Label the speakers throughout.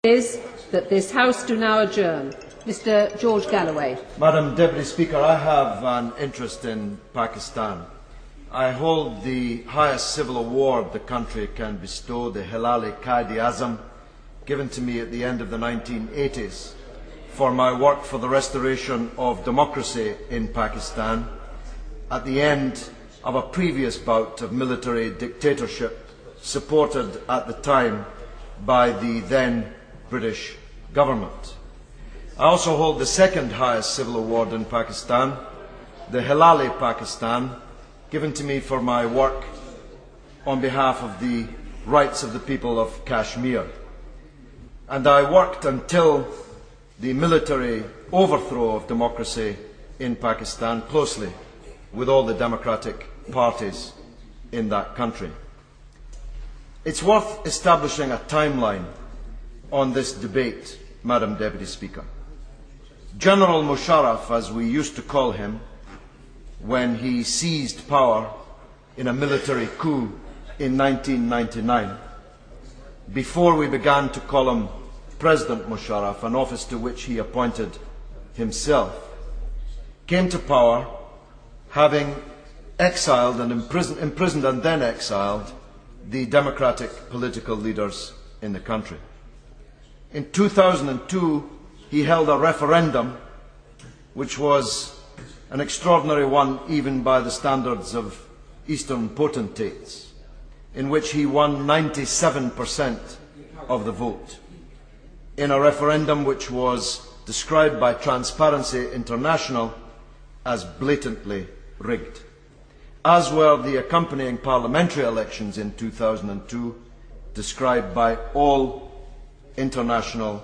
Speaker 1: Is that this House do now adjourn. Mr. George Galloway.
Speaker 2: Madam Deputy Speaker, I have an interest in Pakistan. I hold the highest civil award the country can bestow, the Hilal-e-Qaid-e-Azam, given to me at the end of the 1980s for my work for the restoration of democracy in Pakistan at the end of a previous bout of military dictatorship supported at the time by the then British government. I also hold the second highest civil award in Pakistan, the Hilal-e-Pakistan, given to me for my work on behalf of the rights of the people of Kashmir. And I worked until the military overthrow of democracy in Pakistan closely with all the democratic parties in that country. It's worth establishing a timeline on this debate, Madam Deputy Speaker. General Musharraf, as we used to call him, when he seized power in a military coup in 1999, before we began to call him President Musharraf, an office to which he appointed himself, came to power having exiled and imprisoned and then exiled the democratic political leaders in the country. In 2002, he held a referendum, which was an extraordinary one even by the standards of Eastern potentates, in which he won 97% of the vote, in a referendum which was described by Transparency International as blatantly rigged, as were the accompanying parliamentary elections in 2002, described by all international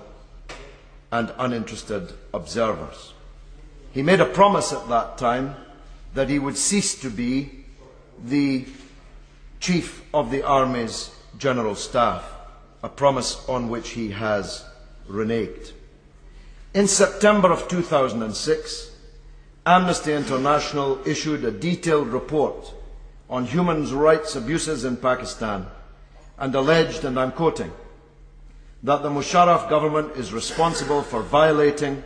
Speaker 2: and uninterested observers. He made a promise at that time that he would cease to be the Chief of the Army's General Staff, a promise on which he has reneged. In September of 2006, Amnesty International issued a detailed report on human rights abuses in Pakistan and alleged, and I'm quoting, that the Musharraf government is responsible for violating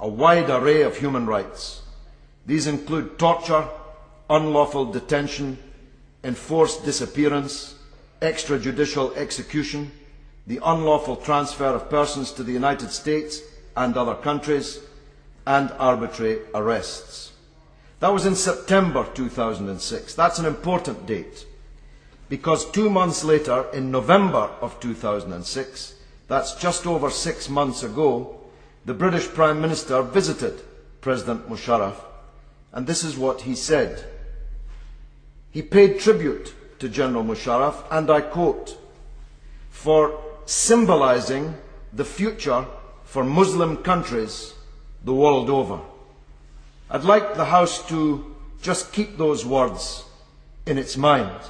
Speaker 2: a wide array of human rights. These include torture, unlawful detention, enforced disappearance, extrajudicial execution, the unlawful transfer of persons to the United States and other countries, and arbitrary arrests. That was in September 2006. That's an important date, because 2 months later, in November of 2006, that's just over 6 months ago, the British Prime Minister visited President Musharraf, and this is what he said. He paid tribute to General Musharraf, and I quote, for symbolising the future for Muslim countries the world over. I'd like the House to just keep those words in its mind.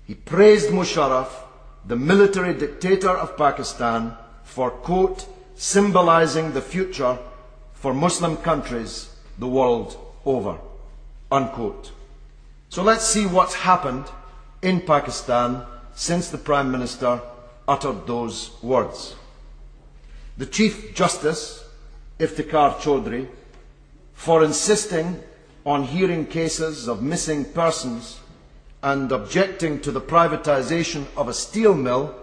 Speaker 2: He praised Musharraf, the military dictator of Pakistan, for, quote, symbolising the future for Muslim countries the world over, unquote. So let's see what's happened in Pakistan since the Prime Minister uttered those words. The Chief Justice, Iftikhar Chaudhry, for insisting on hearing cases of missing persons and objecting to the privatisation of a steel mill,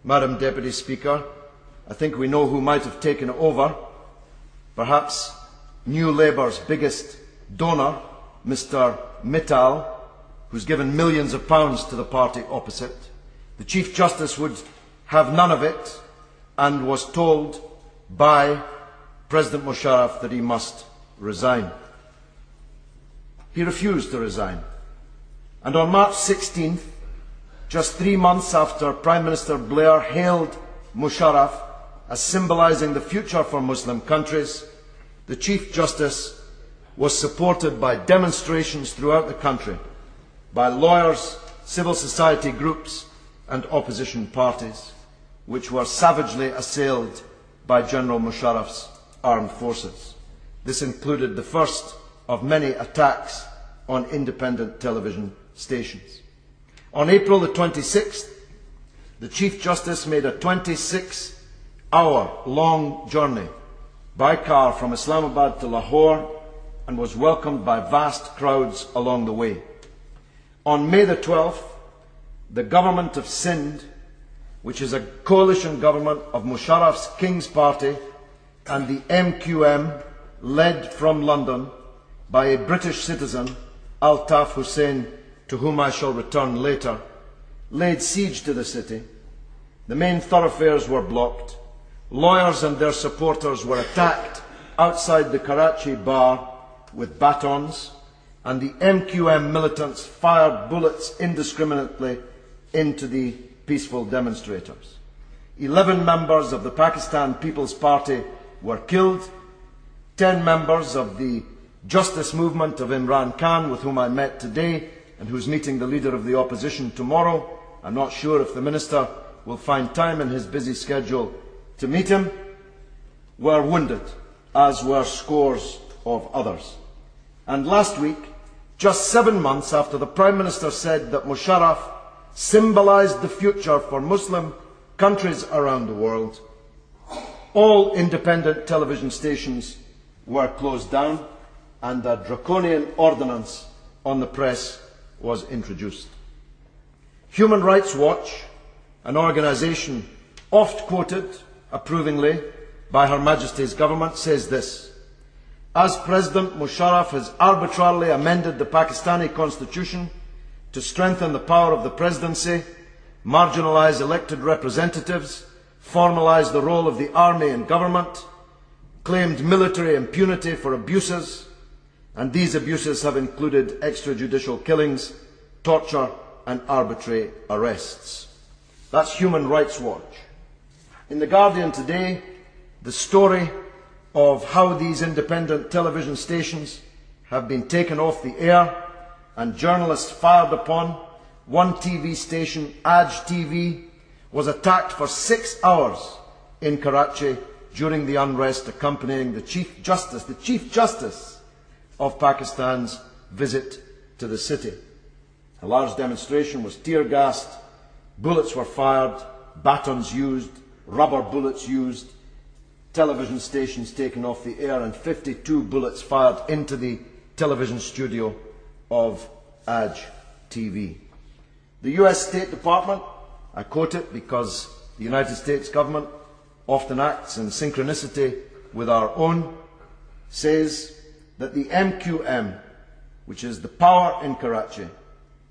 Speaker 2: Madam Deputy Speaker, I think we know who might have taken it over, perhaps New Labour's biggest donor, Mr. Mittal, who's given millions of pounds to the party opposite. The Chief Justice would have none of it and was told by President Musharraf that he must resign. He refused to resign. And on March 16th, just 3 months after Prime Minister Blair hailed Musharraf as symbolising the future for Muslim countries, the Chief Justice was supported by demonstrations throughout the country, by lawyers, civil society groups and opposition parties, which were savagely assailed by General Musharraf's armed forces. This included the first of many attacks on independent television stations. On April the 26th, the Chief Justice made a 26-hour-long journey by car from Islamabad to Lahore and was welcomed by vast crowds along the way. On May the 12th, the government of Sindh, which is a coalition government of Musharraf's King's Party and the MQM, led from London by a British citizen, Altaf Hussain, to whom I shall return later, laid siege to the city. The main thoroughfares were blocked. Lawyers and their supporters were attacked outside the Karachi bar with batons, and the MQM militants fired bullets indiscriminately into the peaceful demonstrators. 11 members of the Pakistan People's Party were killed. 10 members of the Justice Movement of Imran Khan, with whom I met today and who's meeting the leader of the opposition tomorrow. I'm not sure if the Minister will find time in his busy schedule to meet him, were wounded, as were scores of others. And last week, just 7 months after the Prime Minister said that Musharraf symbolised the future for Muslim countries around the world, all independent television stations were closed down and a draconian ordinance on the press was introduced. Human Rights Watch, an organisation oft quoted approvingly by Her Majesty's government, says this: as President Musharraf has arbitrarily amended the Pakistani constitution to strengthen the power of the presidency, marginalise elected representatives, formalise the role of the army in government, claimed military impunity for abuses, and these abuses have included extrajudicial killings, torture and arbitrary arrests. That's Human Rights Watch. In The Guardian today, the story of how these independent television stations have been taken off the air and journalists fired upon. One TV station, Aj TV, was attacked for 6 hours in Karachi during the unrest accompanying the Chief Justice of Pakistan's visit to the city. A large demonstration was tear-gassed, bullets were fired, batons used, rubber bullets used, television stations taken off the air, and 52 bullets fired into the television studio of Aj TV. The US State Department, I quote it because the United States government often acts in synchronicity with our own, says that the MQM, which is the power in Karachi,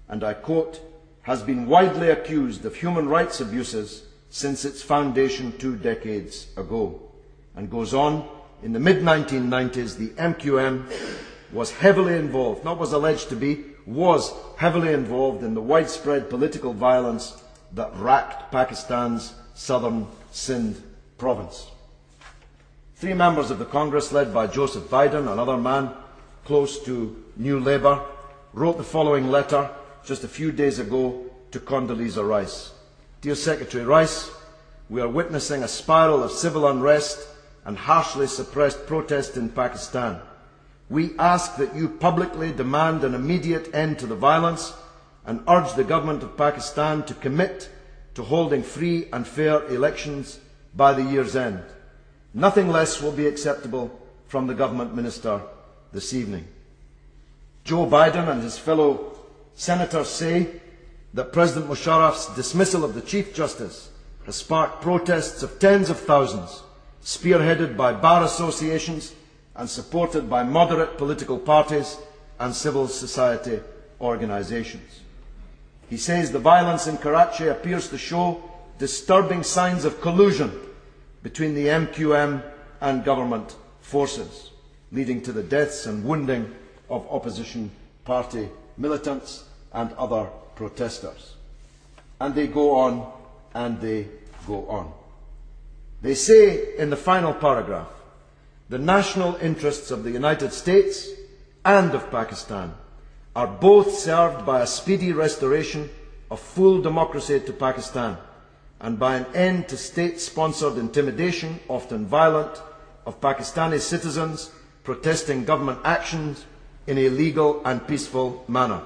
Speaker 2: and I quote, has been widely accused of human rights abuses since its foundation 2 decades ago. And goes on, in the mid-1990s, the MQM was heavily involved, not was alleged to be, was heavily involved in the widespread political violence that racked Pakistan's southern Sindh province. 3 members of the Congress, led by Joseph Biden, another man close to New Labour, wrote the following letter just a few days ago to Condoleezza Rice. Dear Secretary Rice, we are witnessing a spiral of civil unrest and harshly suppressed protest in Pakistan. We ask that you publicly demand an immediate end to the violence and urge the government of Pakistan to commit to holding free and fair elections by the year's end. Nothing less will be acceptable from the government minister this evening. Joe Biden and his fellow senators say that President Musharraf's dismissal of the Chief Justice has sparked protests of tens of thousands, spearheaded by bar associations and supported by moderate political parties and civil society organisations. He says the violence in Karachi appears to show disturbing signs of collusion between the MQM and government forces, leading to the deaths and wounding of opposition party militants and other protesters. And they go on and they go on. They say in the final paragraph, the national interests of the United States and of Pakistan are both served by a speedy restoration of full democracy to Pakistan and by an end to state-sponsored intimidation, often violent, of Pakistani citizens protesting government actions in a legal and peaceful manner.